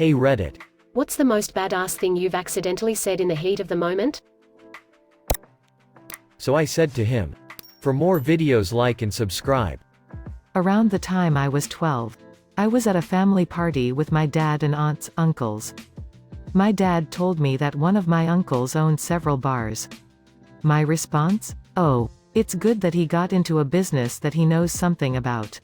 Hey Reddit. What's the most badass thing you've accidentally said in the heat of the moment? So I said to him, for more videos like and subscribe. Around the time I was 12. I was at a family party with my dad and aunts, uncles. My dad told me that one of my uncles owned several bars. My response? Oh, it's good that he got into a business that he knows something about.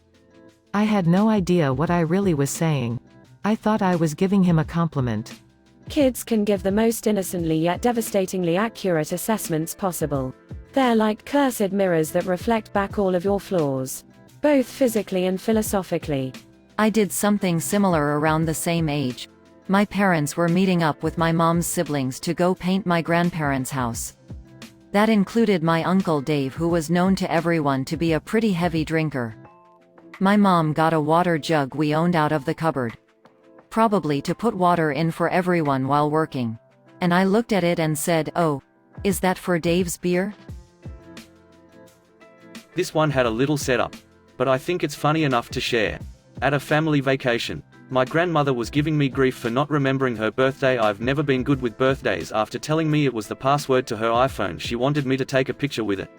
I had no idea what I really was saying. I thought I was giving him a compliment. Kids can give the most innocently yet devastatingly accurate assessments possible. They're like cursed mirrors that reflect back all of your flaws, both physically and philosophically. I did something similar around the same age. My parents were meeting up with my mom's siblings to go paint my grandparents' house. That included my uncle Dave, who was known to everyone to be a pretty heavy drinker. My mom got a water jug we owned out of the cupboard, probably to put water in for everyone while working. And I looked at it and said, "Oh, is that for Dave's beer?" This one had a little setup, but I think it's funny enough to share. At a family vacation, my grandmother was giving me grief for not remembering her birthday. I've never been good with birthdays. After telling me it was the password to her iPhone, she wanted me to take a picture with it,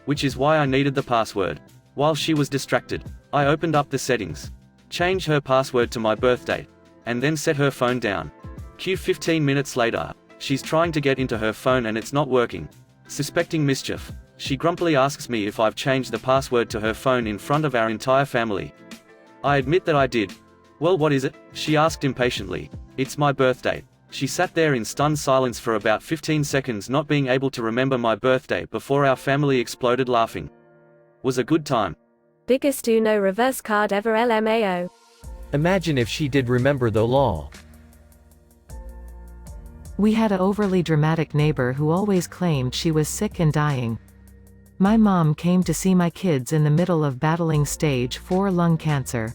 which is why I needed the password. While she was distracted, I opened up the settings, changed her password to my birthday, and then set her phone down. Cue 15 minutes later, she's trying to get into her phone and it's not working. Suspecting mischief, she grumpily asks me if I've changed the password to her phone in front of our entire family. I admit that I did. "Well, what is it?" she asked impatiently. "It's my birthday." She sat there in stunned silence for about 15 seconds, not being able to remember my birthday, before our family exploded laughing. Was a good time. Biggest Uno reverse card ever, LMAO. Imagine if she did remember though, lol. We had a overly dramatic neighbor who always claimed she was sick and dying. My mom came to see my kids in the middle of battling stage 4 lung cancer.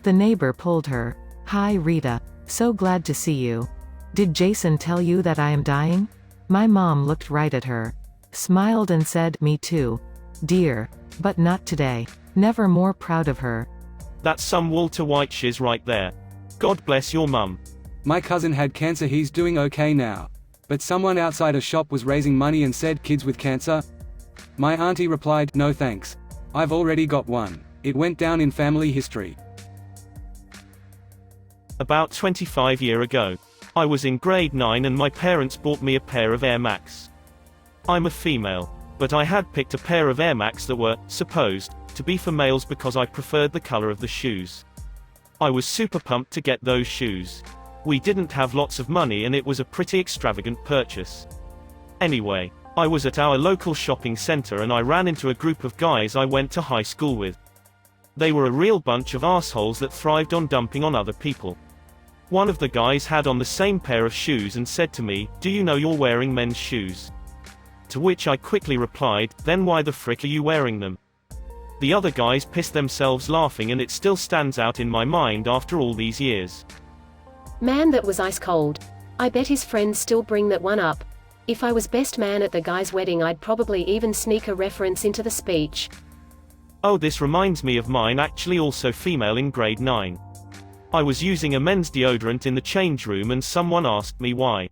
The neighbor pulled her. "Hi Rita. So glad to see you. Did Jason tell you that I am dying?" My mom looked right at her, smiled and said, "Me too, dear. But not today." Never more proud of her. That's some Walter White shiz right there. God bless your mum. My cousin had cancer. He's doing okay now. But someone outside a shop was raising money and said, "Kids with cancer?" My auntie replied, "No thanks. I've already got one." It went down in family history. About 25 years ago, I was in grade 9 and my parents bought me a pair of Air Max. I'm a female, but I had picked a pair of Air Max that were supposed to be for males because I preferred the color of the shoes. I was super pumped to get those shoes. We didn't have lots of money and it was a pretty extravagant purchase. Anyway, I was at our local shopping center and I ran into a group of guys I went to high school with. They were a real bunch of assholes that thrived on dumping on other people. One of the guys had on the same pair of shoes and said to me, "Do you know you're wearing men's shoes?" To which I quickly replied, "Then why the frick are you wearing them?" The other guys pissed themselves laughing and it still stands out in my mind after all these years. Man, that was ice cold. I bet his friends still bring that one up. If I was best man at the guy's wedding, I'd probably even sneak a reference into the speech. Oh, this reminds me of mine, actually also female, in grade 9. I was using a men's deodorant in the change room and someone asked me why.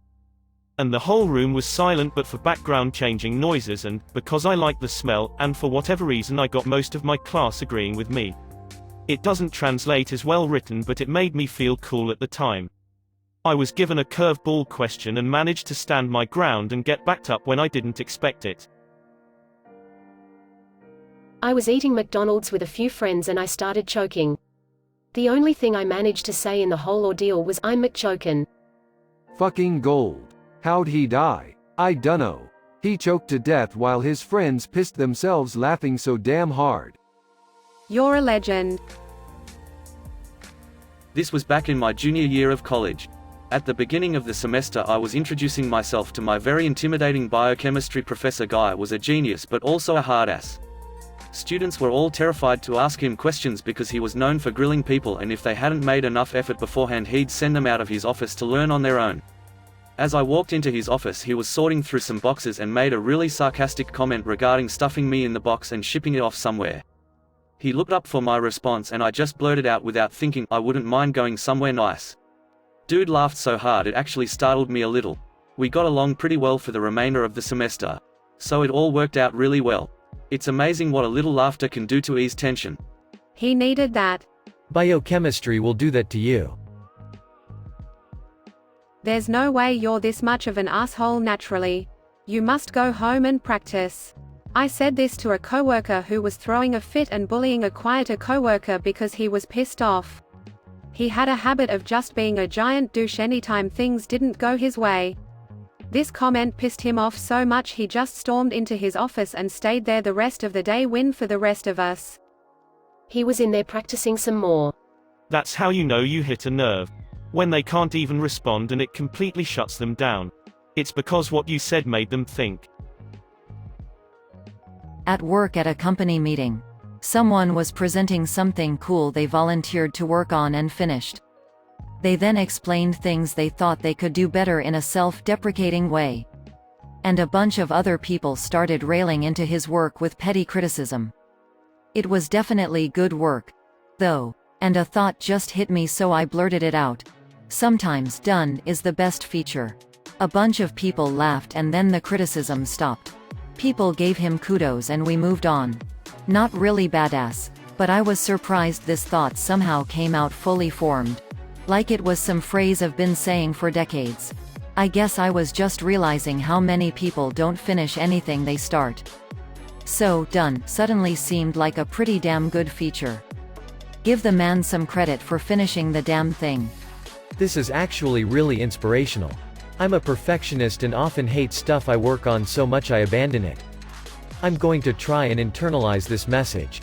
And the whole room was silent but for background changing noises, and, because I liked the smell, and for whatever reason I got most of my class agreeing with me. It doesn't translate as well written, but it made me feel cool at the time. I was given a curveball question and managed to stand my ground and get backed up when I didn't expect it. I was eating McDonald's with a few friends and I started choking. The only thing I managed to say in the whole ordeal was, "I'm McChokin'." Fucking gold. How'd he die? I dunno. He choked to death while his friends pissed themselves laughing so damn hard. You're a legend. This was back in my junior year of college. At the beginning of the semester I was introducing myself to my very intimidating biochemistry professor. Guy was a genius but also a hard ass. Students were all terrified to ask him questions because he was known for grilling people, and if they hadn't made enough effort beforehand he'd send them out of his office to learn on their own. As I walked into his office, he was sorting through some boxes and made a really sarcastic comment regarding stuffing me in the box and shipping it off somewhere. He looked up for my response and I just blurted out without thinking, "I wouldn't mind going somewhere nice." Dude laughed so hard it actually startled me a little. We got along pretty well for the remainder of the semester. So it all worked out really well. It's amazing what a little laughter can do to ease tension. He needed that. Biochemistry will do that to you. There's no way you're this much of an asshole naturally. You must go home and practice. I said this to a coworker who was throwing a fit and bullying a quieter coworker because he was pissed off. He had a habit of just being a giant douche anytime things didn't go his way. This comment pissed him off so much he just stormed into his office and stayed there the rest of the day. Win for the rest of us. He was in there practicing some more. That's how you know you hit a nerve. When they can't even respond and it completely shuts them down. It's because what you said made them think. At work at a company meeting. Someone was presenting something cool they volunteered to work on and finished. They then explained things they thought they could do better in a self-deprecating way. And a bunch of other people started railing into his work with petty criticism. It was definitely good work, though, and a thought just hit me, so I blurted it out. Sometimes done is the best feature. A bunch of people laughed and then the criticism stopped. People gave him kudos and we moved on. Not really badass, but I was surprised this thought somehow came out fully formed. Like it was some phrase I've been saying for decades. I guess I was just realizing how many people don't finish anything they start. So, done suddenly seemed like a pretty damn good feature. Give the man some credit for finishing the damn thing. This is actually really inspirational. I'm a perfectionist and often hate stuff I work on so much I abandon it. I'm going to try and internalize this message.